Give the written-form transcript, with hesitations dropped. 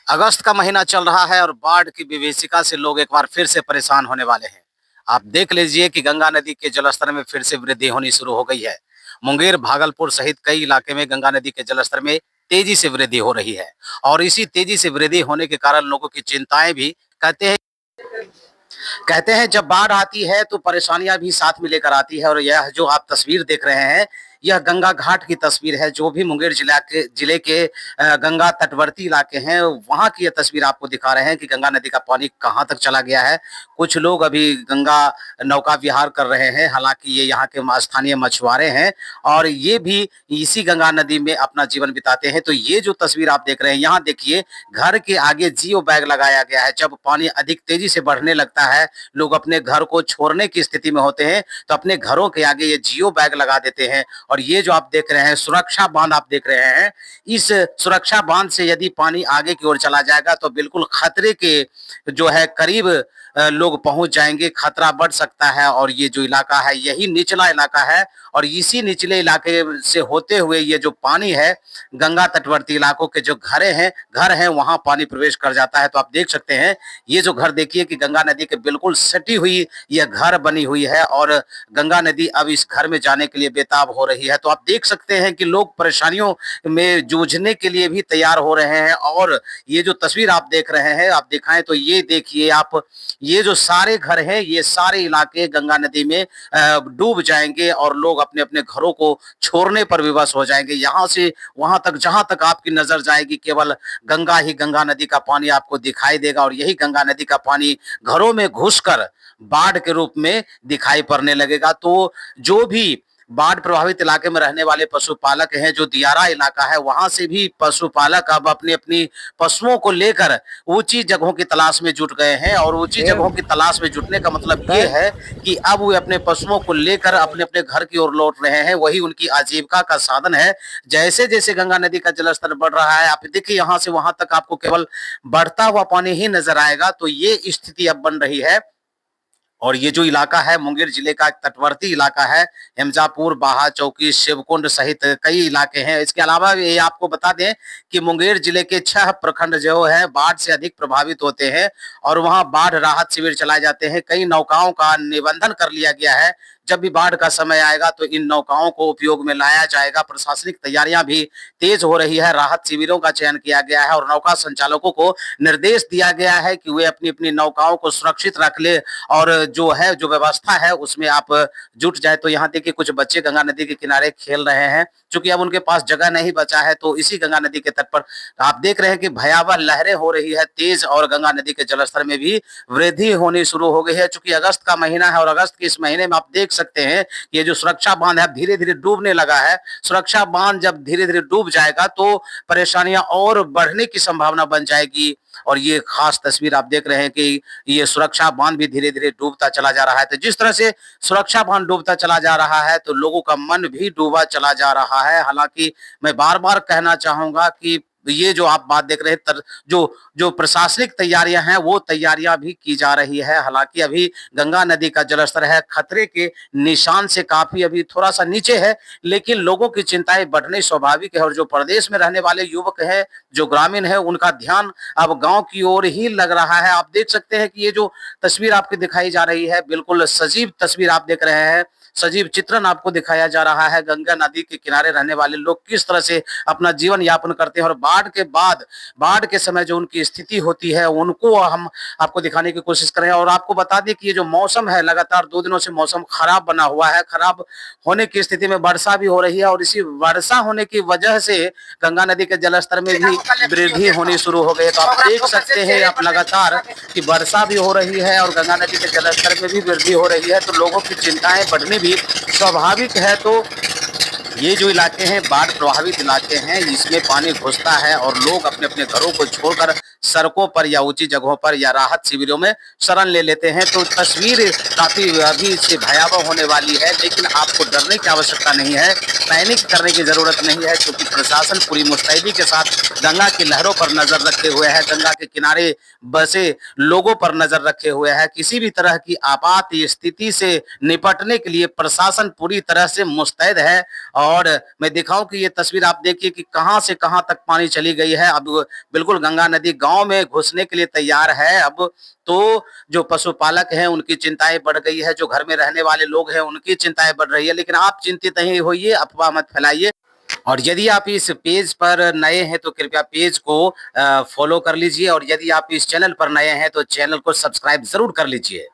अगस्त का महीना चल रहा है और बाढ़ की विभीषिका से लोग एक बार फिर से परेशान होने वाले हैं। आप देख लीजिए कि गंगा नदी के जलस्तर में फिर से वृद्धि होनी शुरू हो गई है। मुंगेर, भागलपुर सहित कई इलाके में गंगा नदी के जलस्तर में तेजी से वृद्धि हो रही है और इसी तेजी से वृद्धि होने के कारण लोगों की चिंताएं भी कहते हैं कहते हैं जब बाढ़ आती है तो परेशानियां भी साथ में लेकर आती है। और यह जो आप तस्वीर देख रहे हैं, यह गंगा घाट की तस्वीर है। जो भी मुंगेर जिले के गंगा तटवर्ती इलाके हैं, वहां की यह तस्वीर आपको दिखा रहे हैं कि गंगा नदी का पानी कहां तक चला गया है। कुछ लोग अभी गंगा नौका विहार कर रहे हैं, हालांकि ये यहाँ के स्थानीय मछुआरे हैं और ये भी इसी गंगा नदी में अपना जीवन बिताते हैं। तो ये जो तस्वीर आप देख रहे हैं, यहाँ देखिए घर के आगे जियो बैग लगाया गया है। जब पानी अधिक तेजी से बढ़ने लगता है, लोग अपने घर को छोड़ने की स्थिति में होते हैं, तो अपने घरों के आगे ये जियो बैग लगा देते हैं। और ये जो आप देख रहे हैं सुरक्षा बांध आप देख रहे हैं, इस सुरक्षा बांध से यदि पानी आगे की ओर चला जाएगा तो बिल्कुल खतरे के जो है करीब लोग पहुंच जाएंगे, खतरा बढ़ सकता है। और ये जो इलाका है यही निचला इलाका है और इसी निचले इलाके से होते हुए ये जो पानी है, गंगा तटवर्ती इलाकों के जो घर हैं वहां पानी प्रवेश कर जाता है। तो आप देख सकते हैं ये जो घर देखिए कि गंगा नदी के बिल्कुल सटी हुई यह घर बनी हुई है और गंगा नदी अब इस घर में जाने के लिए बेताब हो रही है। तो आप देख सकते हैं कि लोग परेशानियों में जूझने के लिए भी तैयार हो रहे हैं। और ये जो तस्वीर आप देख रहे हैं, आप दिखाएं तो ये देखिए आप, ये जो सारे घर हैं, ये सारे इलाके गंगा नदी में डूब जाएंगे और लोग अपने अपने घरों को छोड़ने पर विवश हो जाएंगे। यहाँ से वहां तक जहां तक आपकी नजर जाएगी केवल गंगा ही गंगा नदी का पानी आपको दिखाई देगा और यही गंगा नदी का पानी घरों में घुसकर बाढ़ के रूप में दिखाई पड़ने लगेगा। तो जो भी बाढ़ प्रभावित इलाके में रहने वाले पशुपालक हैं, जो दियारा इलाका है, वहां से भी पशुपालक अब अपनी अपनी पशुओं को लेकर ऊंची जगहों की तलाश में जुट गए हैं। और ऊंची जगहों की तलाश में जुटने का मतलब ये है कि अब वे अपने पशुओं को लेकर अपने अपने घर की ओर लौट रहे हैं। वही उनकी आजीविका का साधन है। जैसे जैसे गंगा नदी का जलस्तर बढ़ रहा है, आप देखिए यहाँ से वहां तक आपको केवल बढ़ता हुआ पानी ही नजर आएगा। तो ये स्थिति अब बन रही है। और ये जो इलाका है मुंगेर जिले का एक तटवर्ती इलाका है। हेमजापुर, बाहा चौकी, शिवकुंड सहित कई इलाके हैं। इसके अलावा ये आपको बता दें कि मुंगेर जिले के 6 प्रखंड जो है बाढ़ से अधिक प्रभावित होते हैं और वहां बाढ़ राहत शिविर चलाए जाते हैं। कई नौकाओं का निबंधन कर लिया गया है। जब भी बाढ़ का समय आएगा तो इन नौकाओं को उपयोग में लाया जाएगा। प्रशासनिक तैयारियां भी तेज हो रही है। राहत शिविरों का चयन किया गया है और नौका संचालकों को निर्देश दिया गया है कि वे अपनी अपनी नौकाओं को सुरक्षित रख ले और जो व्यवस्था है उसमें आप जुट जाए। तो यहाँ देखिए कुछ बच्चे गंगा नदी के किनारे खेल रहे हैं, क्योंकि अब उनके पास जगह नहीं बचा है। तो इसी गंगा नदी के तट पर आप देख रहे हैं कि भयावह लहरें हो रही है तेज और गंगा नदी के जलस्तर में भी वृद्धि होनी शुरू हो गई है। चूंकि अगस्त का महीना है और अगस्त के इस महीने में आप देख सकते हैं ये जो सुरक्षा बांध है धीरे धीरे डूबने लगा है। सुरक्षा बांध जब धीरे धीरे डूब जाएगा तो परेशानियां और बढ़ने की संभावना बन जाएगी। और ये खास तस्वीर आप देख रहे हैं कि ये सुरक्षा बांध भी धीरे धीरे डूबता चला जा रहा है। तो जिस तरह से सुरक्षा बांध डूबता चला जा रहा है तो लोगों का मन भी डूबा चला जा रहा है। हालांकि मैं बार बार कहना चाहूंगा कि ये जो आप बात देख रहे हैं जो जो प्रशासनिक तैयारियां हैं वो तैयारियां भी की जा रही है। हालांकि अभी गंगा नदी का जलस्तर है खतरे के निशान से काफी अभी थोड़ा सा नीचे है, लेकिन लोगों की चिंताएं बढ़नी स्वाभाविक है। और जो प्रदेश में रहने वाले युवक हैं, जो ग्रामीण है, उनका ध्यान अब गांव की ओर ही लग रहा है। आप देख सकते हैं कि ये जो तस्वीर आपको दिखाई जा रही है बिल्कुल सजीव तस्वीर आप देख रहे हैं, सजीव चित्रण आपको दिखाया जा रहा है। गंगा नदी के किनारे रहने वाले लोग किस तरह से अपना जीवन यापन करते हैं और बाढ़ के बाद, बाढ़ के समय जो उनकी स्थिति होती है उनको हम आपको दिखाने की कोशिश करें। और आपको बता दें कि ये जो मौसम है लगातार 2 दिनों से मौसम खराब बना हुआ है। खराब होने की स्थिति में वर्षा भी हो रही है और इसी वर्षा होने की वजह से गंगा नदी के जलस्तर में भी वृद्धि होनी शुरू हो गई है। तो आप देख सकते हैं आप लगातार कि वर्षा भी हो रही है और गंगा नदी के जलस्तर में भी वृद्धि हो रही है। तो लोगों की चिंताएं बढ़नी भी स्वाभाविक है। तो ये जो इलाके हैं बाढ़ प्रभावित इलाके हैं, इसमें पानी घुसता है और लोग अपने अपने घरों को छोड़कर सड़कों पर या ऊंची जगहों पर या राहत शिविरों में शरण ले लेते हैं। तो तस्वीर काफी अभी से भयावह होने वाली है, लेकिन आपको डरने की आवश्यकता नहीं है, पैनिक करने की जरूरत नहीं है, क्योंकि प्रशासन पूरी मुस्तैदी के साथ गंगा की लहरों पर नजर रखे हुए है, गंगा के किनारे बसे लोगों पर नजर रखे हुए है। किसी भी तरह की आपात स्थिति से निपटने के लिए प्रशासन पूरी तरह से मुस्तैद है। और मैं दिखाऊं कि ये तस्वीर आप देखिए कि कहां से कहां तक पानी चली गई है। अब बिल्कुल गंगा नदी गांव गांव में घुसने के लिए तैयार है। अब तो जो पशुपालक हैं उनकी चिंताएं बढ़ गई है, जो घर में रहने वाले लोग हैं उनकी चिंताएं बढ़ रही है। लेकिन आप चिंतित नहीं होइए, अफवाह मत फैलाइए। और यदि आप इस पेज पर नए हैं तो कृपया पेज को फॉलो कर लीजिए, और यदि आप इस चैनल पर नए हैं तो चैनल को सब्सक्राइब जरूर कर लीजिए।